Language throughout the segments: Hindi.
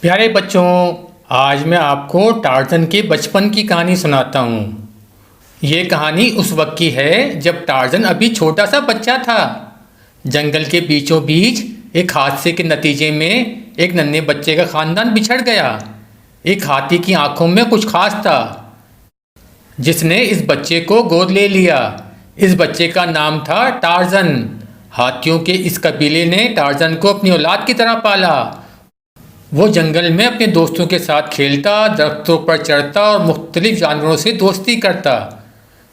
प्यारे बच्चों, आज मैं आपको टार्ज़न के बचपन की कहानी सुनाता हूँ। ये कहानी उस वक्त की है जब टार्ज़न अभी छोटा सा बच्चा था। जंगल के बीचों बीच एक हादसे के नतीजे में एक नन्हे बच्चे का खानदान बिछड़ गया। एक हाथी की आंखों में कुछ खास था, जिसने इस बच्चे को गोद ले लिया। इस बच्चे का नाम था टार्ज़न। हाथियों के इस कबीले ने टार्ज़न को अपनी औलाद की तरह पाला। वो जंगल में अपने दोस्तों के साथ खेलता, दरख्तों पर चढ़ता और मुख्तलिफ जानवरों से दोस्ती करता।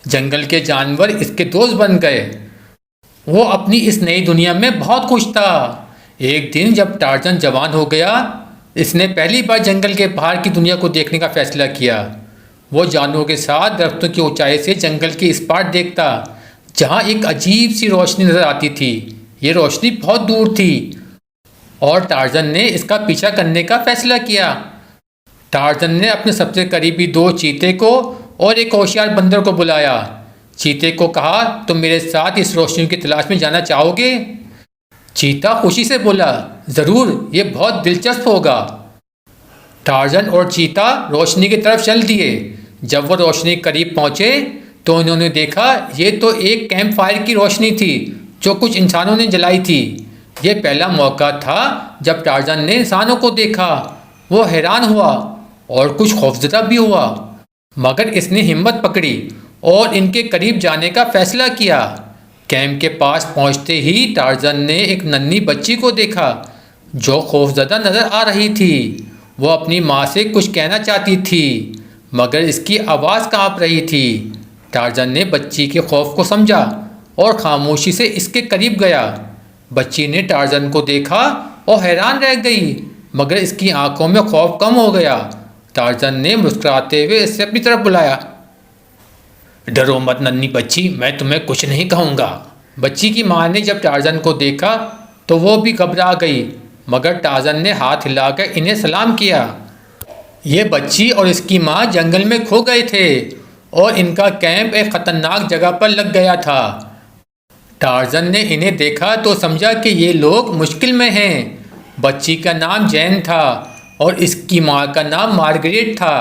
जंगल के जानवर इसके दोस्त बन गए। वो अपनी इस नई दुनिया में बहुत खुश था। एक दिन जब टार्ज़न जवान हो गया, इसने पहली बार जंगल के बाहर की दुनिया को देखने का फैसला किया। वो जानवरों के साथ दरख्तों की ऊंचाई से जंगल के इस पार देखता, जहाँ एक अजीब सी रोशनी नजर आती थी। ये रोशनी बहुत दूर थी और टार्ज़न ने इसका पीछा करने का फैसला किया। टार्ज़न ने अपने सबसे करीबी दो चीते को और एक होशियार बंदर को बुलाया। चीते को कहा, तुम मेरे साथ इस रोशनी की तलाश में जाना चाहोगे? चीता खुशी से बोला, ज़रूर, ये बहुत दिलचस्प होगा। टार्ज़न और चीता रोशनी की तरफ चल दिए। जब वो रोशनी करीब पहुंचे तो उन्होंने देखा ये तो एक कैंप फायर की रोशनी थी जो कुछ इंसानों ने जलाई थी। ये पहला मौका था जब टार्ज़न ने इंसानों को देखा। वो हैरान हुआ और कुछ खौफजदा भी हुआ, मगर इसने हिम्मत पकड़ी और इनके करीब जाने का फैसला किया। कैंप के पास पहुंचते ही टार्ज़न ने एक नन्ही बच्ची को देखा जो खौफजदा नजर आ रही थी। वो अपनी माँ से कुछ कहना चाहती थी, मगर इसकी आवाज़ कांप रही थी। टार्ज़न ने बच्ची के खौफ को समझा और खामोशी से इसके करीब गया। बच्ची ने टार्ज़न को देखा और हैरान रह गई, मगर इसकी आंखों में खौफ कम हो गया। टार्ज़न ने मुस्कुराते हुए इसे अपनी तरफ बुलाया। डरो मत नन्ही बच्ची, मैं तुम्हें कुछ नहीं कहूँगा। बच्ची की माँ ने जब टार्ज़न को देखा तो वो भी घबरा गई, मगर टार्ज़न ने हाथ हिलाकर इन्हें सलाम किया। ये बच्ची और इसकी माँ जंगल में खो गए थे और इनका कैंप एक ख़तरनाक जगह पर लग गया था। टार्ज़न ने इन्हें देखा तो समझा कि ये लोग मुश्किल में हैं। बच्ची का नाम जैन था और इसकी माँ का नाम मार्गरेट था।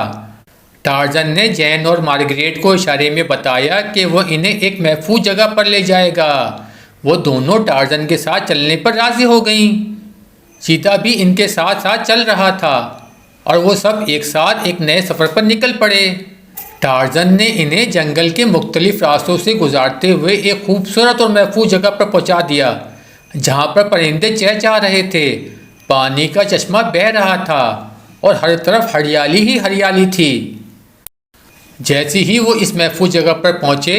टार्ज़न ने जैन और मार्गरेट को इशारे में बताया कि वो इन्हें एक महफूज जगह पर ले जाएगा। वो दोनों टार्ज़न के साथ चलने पर राज़ी हो गईं। चीता भी इनके साथ साथ चल रहा था और वो सब एक साथ एक नए सफ़र पर निकल पड़े। टार्ज़न ने इन्हें जंगल के मुख्तलिफ रास्तों से गुजारते हुए एक खूबसूरत और महफूज जगह पर पहुंचा दिया, जहां पर परिंदे चहचहा रहे थे, पानी का चश्मा बह रहा था और हर तरफ हरियाली ही हरियाली थी। जैसे ही वो इस महफूज जगह पर पहुंचे,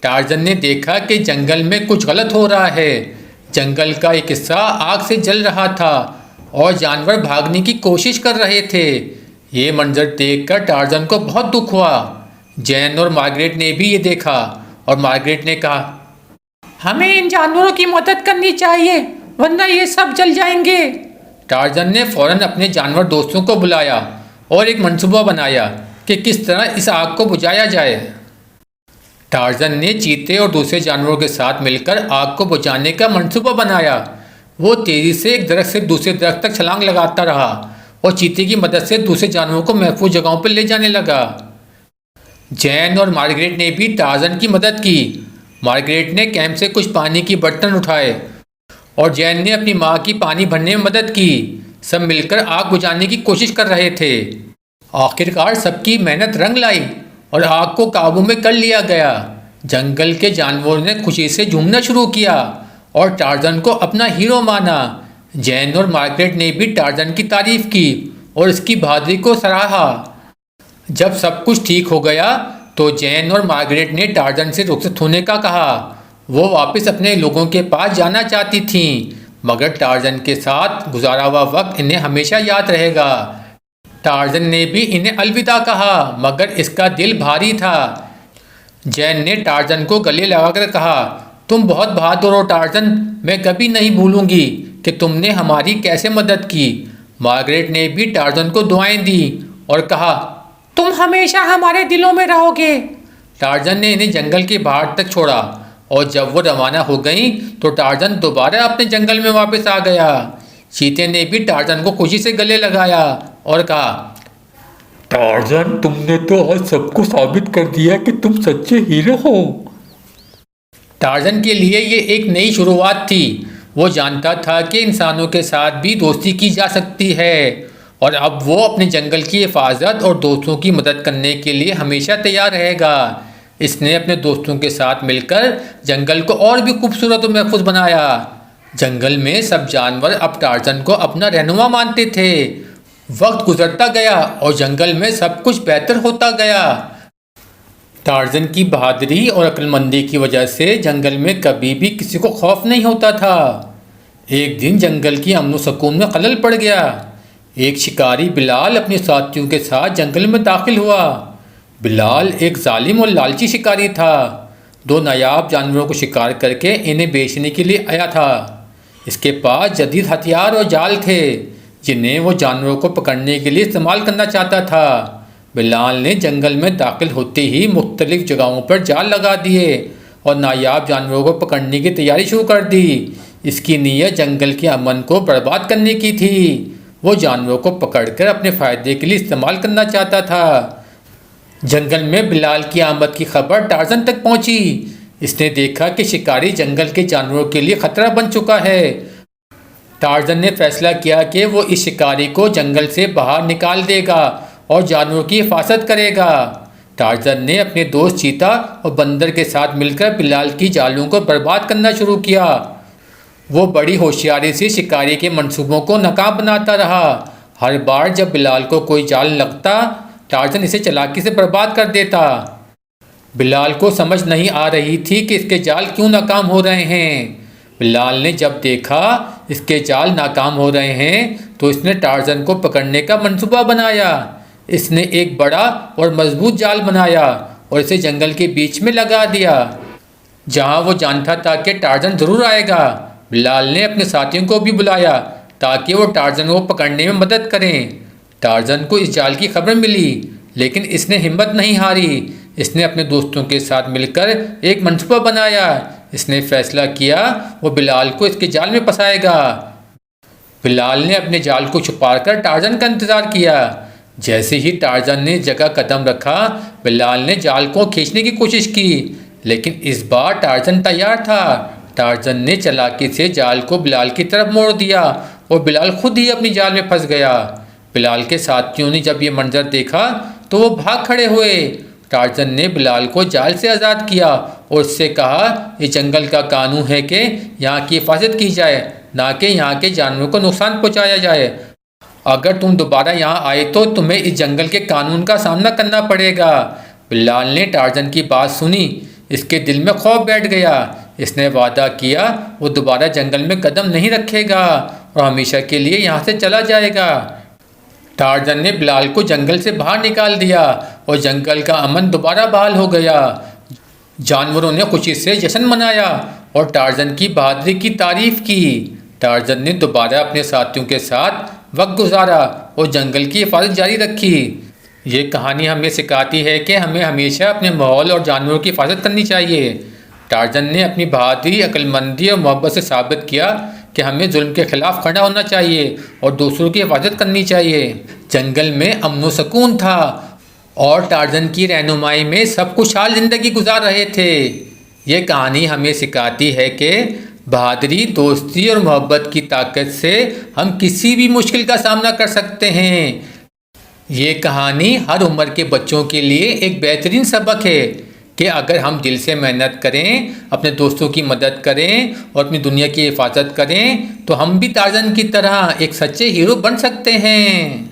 टार्ज़न ने देखा कि जंगल में कुछ गलत हो रहा है। जंगल का एक हिस्सा आग से जल रहा था और जानवर भागने की कोशिश कर रहे थे। ये मंजर देखकर टार्ज़न को बहुत दुख हुआ। जैन और मार्गरेट ने भी ये देखा और मार्गरेट ने कहा, हमें इन जानवरों की मदद करनी चाहिए, वरना ये सब जल जाएंगे। टार्ज़न ने फौरन अपने जानवर दोस्तों को बुलाया और एक मंसूबा बनाया कि किस तरह इस आग को बुझाया जाए। टार्ज़न ने चीते और दूसरे जानवरों के साथ मिलकर आग को बुझाने का मंसूबा बनाया। वो तेज़ी से एक दरख्त से दूसरे दरख्त तक छलांग लगाता रहा और चीते की मदद से दूसरे जानवरों को महफूज जगहों पर ले जाने लगा। जैन और मार्गरेट ने भी टार्ज़न की मदद की। मार्गरेट ने कैंप से कुछ पानी की बर्तन उठाए और जैन ने अपनी माँ की पानी भरने में मदद की। सब मिलकर आग बुझाने की कोशिश कर रहे थे। आखिरकार सबकी मेहनत रंग लाई और आग को काबू में कर लिया गया। जंगल के जानवरों ने खुशी से झूमना शुरू किया और टार्ज़न को अपना हीरो माना। जैन और मार्गरेट ने भी टार्ज़न की तारीफ की और इसकी बहादुरी को सराहा। जब सब कुछ ठीक हो गया तो जैन और मार्गरेट ने टार्ज़न से रुखसत होने का कहा। वो वापस अपने लोगों के पास जाना चाहती थीं, मगर टार्ज़न के साथ गुजारा हुआ वक्त इन्हें हमेशा याद रहेगा। टार्ज़न ने भी इन्हें अलविदा कहा, मगर इसका दिल भारी था। जैन ने टार्ज़न को गले लगाकर कहा, तुम बहुत बहादुर हो टार्ज़न, मैं कभी नहीं भूलूंगी कि तुमने हमारी कैसे मदद की। मार्गरेट ने भी टार्ज़न को दुआएं दी और कहा, तुम हमेशा हमारे दिलों में रहोगे। टार्ज़न ने इन्हें जंगल के बाहर तक छोड़ा और जब वो रवाना हो गई तो टार्ज़न दोबारा अपने जंगल में वापस आ गया। चीते ने भी टार्ज़न को खुशी से गले लगाया और कहा, टार्जन, तुमने तो आज सबको साबित कर दिया कि तुम सच्चे हीरो हो। टार्जन के लिए ये एक नई शुरुआत थी। वो जानता था कि इंसानों के साथ भी दोस्ती की जा सकती है और अब वो अपने जंगल की हिफाजत और दोस्तों की मदद करने के लिए हमेशा तैयार रहेगा। इसने अपने दोस्तों के साथ मिलकर जंगल को और भी खूबसूरत और महफूज बनाया। जंगल में सब जानवर अब टार्जन को अपना रहनुमा मानते थे। वक्त गुजरता गया और जंगल में सब कुछ बेहतर होता गया। टार्जन की बहादुरी और अक्लमंदी की वजह से जंगल में कभी भी किसी को खौफ नहीं होता था। एक दिन जंगल की अमन व सुकून में खलल पड़ गया। एक शिकारी बिलाल अपने साथियों के साथ जंगल में दाखिल हुआ। बिलाल एक जालिम और लालची शिकारी था। दो नायाब जानवरों को शिकार करके इन्हें बेचने के लिए आया था। इसके पास जदीद हथियार और जाल थे जिन्हें वो जानवरों को पकड़ने के लिए इस्तेमाल करना चाहता था। बिलाल ने जंगल में दाखिल होते ही मुख्तलिफ जगहों पर जाल लगा दिए और नायाब जानवरों को पकड़ने की तैयारी शुरू कर दी। इसकी नीयत जंगल के अमन को बर्बाद करने की थी। वो जानवरों को पकड़कर अपने फ़ायदे के लिए इस्तेमाल करना चाहता था। जंगल में बिलाल की आमद की खबर टार्जन तक पहुंची। इसने देखा कि शिकारी जंगल के जानवरों के लिए खतरा बन चुका है। टार्जन ने फैसला किया कि वो इस शिकारी को जंगल से बाहर निकाल देगा और जानवरों की हिफाजत करेगा। टार्जन ने अपने दोस्त चीता और बंदर के साथ मिलकर बिलाल की जालों को बर्बाद करना शुरू किया। वो बड़ी होशियारी से शिकारी के मंसूबों को नाकाम बनाता रहा। हर बार जब बिलाल को कोई जाल लगता, टार्जन इसे चालाकी से बर्बाद कर देता। बिलाल को समझ नहीं आ रही थी कि इसके जाल क्यों नाकाम हो रहे हैं। बिलाल ने जब देखा इसके जाल नाकाम हो रहे हैं तो इसने टार्जन को पकड़ने का मंसूबा बनाया। इसने एक बड़ा और मजबूत जाल बनाया और इसे जंगल के बीच में लगा दिया, जहां वो जानता था कि टार्जन ज़रूर आएगा। बिलाल ने अपने साथियों को भी बुलाया ताकि वो टार्जन को पकड़ने में मदद करें। टार्जन को इस जाल की खबर मिली, लेकिन इसने हिम्मत नहीं हारी। इसने अपने दोस्तों के साथ मिलकर एक मंसूबा बनाया। इसने फैसला किया वो बिलाल को इसके जाल में फंसाएगा। बिलाल ने अपने जाल को छुपाकर टार्जन का इंतज़ार किया। जैसे ही टार्जन ने जगह कदम रखा, बिलाल ने जाल को खींचने की कोशिश की, लेकिन इस बार टार्जन तैयार था। टार्जन ने चालाकी से जाल को बिलाल की तरफ मोड़ दिया और बिलाल खुद ही अपनी जाल में फंस गया। बिलाल के साथियों ने जब ये मंजर देखा तो वो भाग खड़े हुए। टार्जन ने बिलाल को जाल से आज़ाद किया और उससे कहा, ये जंगल का कानून है कि यहाँ की हिफाजत की जाए, ना कि यहाँ के जानवरों को नुकसान पहुँचाया जाए। अगर तुम दोबारा यहाँ आए तो तुम्हें इस जंगल के कानून का सामना करना पड़ेगा। बिलाल ने टार्जन की बात सुनी। इसके दिल में खौफ बैठ गया। इसने वादा किया वो दोबारा जंगल में कदम नहीं रखेगा और हमेशा के लिए यहाँ से चला जाएगा। टार्जन ने बिलाल को जंगल से बाहर निकाल दिया और जंगल का अमन दोबारा बहाल हो गया। जानवरों ने खुशी से जश्न मनाया और टार्जन की बहादुरी की तारीफ की। टार्जन ने दोबारा अपने साथियों के साथ वक्त गुजारा और जंगल की हिफाजत जारी रखी। ये कहानी हमें सिखाती है कि हमें हमेशा अपने माहौल और जानवरों की हिफाजत करनी चाहिए। टार्जन ने अपनी बहादुरी, अक्लमंदी और मोहब्बत से साबित किया कि हमें जुल्म के खिलाफ खड़ा होना चाहिए और दूसरों की हिफाजत करनी चाहिए। जंगल में अमन व सुकून था और टार्जन की रहनुमाई में सब खुशहाल जिंदगी गुजार रहे थे। ये कहानी हमें सिखाती है कि बहादुरी, दोस्ती और मोहब्बत की ताकत से हम किसी भी मुश्किल का सामना कर सकते हैं। ये कहानी हर उम्र के बच्चों के लिए एक बेहतरीन सबक है कि अगर हम दिल से मेहनत करें, अपने दोस्तों की मदद करें और अपनी दुनिया की हिफाजत करें तो हम भी टार्जन की तरह एक सच्चे हीरो बन सकते हैं।